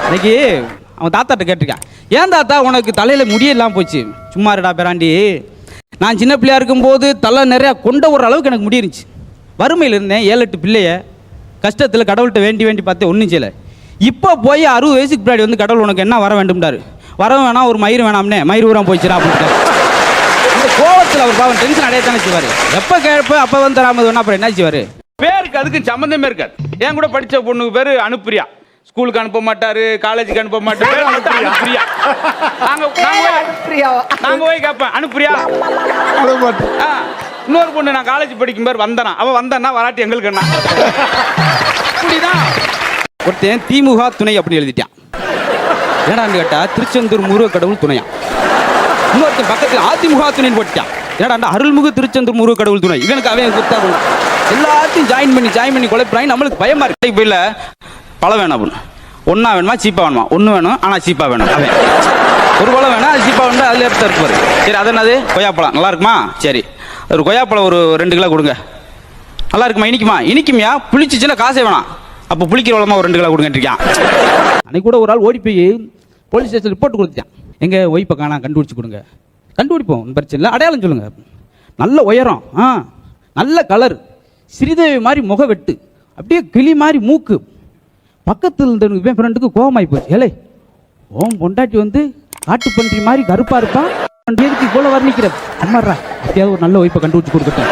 இன்னைக்கு அவன் தாத்தாட்ட கேட்டிருக்கான், ஏன் தாத்தா உனக்கு தலையில் முடியெல்லாம் போச்சு? சும்மா இருடா பேராண்டி, நான் சின்ன பிள்ளையா இருக்கும்போது தலை நிறையா கொண்ட ஒரு அளவுக்கு எனக்கு முடி இருந்துச்சு. வறுமையில் இருந்தேன், 7-8 பிள்ளைய கஷ்டத்தில் கடவுள்கிட்ட வேண்டி பார்த்தேன், ஒன்றும் செய்யலை. இப்போ போய் 60 வயசுக்கு பின்னாடி வந்து கடவுள் உனக்கு என்ன வர வேண்டும்டாரு. வர வேணாம், ஒரு மயிர் வேணாம்னே, மயிர் ஊரம் போயிடுச்சுரா அப்படின்ட்டு. அந்த கோவத்தில் அவர் பாவம் டென்ஷன் அடையத்தானே செய்வார். எப்போ கேட்ப அப்போ வந்து தராமல் வேணா அப்புறம் என்ன செய்வார்? பேருக்கு அதுக்கு சம்மந்தமே இருக்காது. என் கூட படித்த பொண்ணுக்கு பேர் அனுப்பிரியா. ஸ்கூலுக்கு அனுப்ப மாட்டாரு, காலேஜுக்கு அனுப்ப மாட்டாரு. அனுப்பிரியா. நாங்க போய் கேட்பேன், அனுப்பிரியா. இன்னொரு பொண்ணு நான் காலேஜ் படிக்கும் பேர் வந்தனா, அவ வந்தனா வராட்டி எங்களுக்கு என்ன. இப்படிதான் ஒருத்தன் திமுக துணை அப்படின்னு எழுதிட்டான். ஏடான்னு கேட்டா திருச்செந்தூர் முருக கடவுள் துணையா. இன்னொருத்தன் பக்கத்தில் அதிமுக துணைன்னு போட்டான். ஏடாண்டா அருள்முக திருச்செந்தூர் முருக கடவுள் துணை. இவனுக்கு அவன் குத்தா கொண்டு எல்லாத்தையும் ஜாயின் பண்ணி குழப்பிறாங்க. நம்மளுக்கு பயமா இருக்கு. இப்போ இல்லை பழம் வேணும் அப்படின்னு, ஒன்றா வேணுமா சீப்பாக வேணுமா? ஒன்று வேணும் ஆனால் சீப்பாக வேணும். அவன் ஒரு பழம் வேணும், அது சீப்பாக வேணும், அதில் எடுத்து இருப்பாரு. சரி அது என்னது? கொய்யாப்பழம் நல்லா இருக்குமா? சரி ஒரு கொய்யாப்பழம் ஒரு 2 கிலோ கொடுங்க. நல்லா இருக்குமா? இனிக்குமா? இனிக்குமியா? புளிச்சிச்சுன்னா காசே வேணாம், அப்போ புளிக்கிற வளமாக ஒரு 2 கிலோ கொடுங்கன்றிருக்கான். அன்னைக்கு கூட ஒரு ஆள் ஓடி போய் போலீஸ் ஸ்டேஷன் ரிப்போர்ட் கொடுத்துட்டான். எங்கள் ஒய்ஃபை காணா, கண்டுபிடிச்சி கொடுங்க. கண்டுபிடிப்போம், பிரச்சனை இல்லை, அடையாளம் சொல்லுங்கள். நல்ல உயரம், நல்ல கலர், ஸ்ரீதேவி மாதிரி முக வெட்டு, அப்படியே கிளி மாதிரி மூக்கு. பக்கத்தில் இருந்த இவன் ஃப்ரெண்டுக்கு கோபமாகி போச்சு. ஏலே ஓம் பொண்டாட்டி வந்து காட்டு பன்றி மாதிரி கருப்பாக இருப்பான், எதுக்கு இவ்வளோ வர்ணிக்கிற? அம்மாறா அப்படியாவது ஒரு நல்ல ஒய்ஃபை கண்டுபிடிச்சி கொடுக்கட்டும்.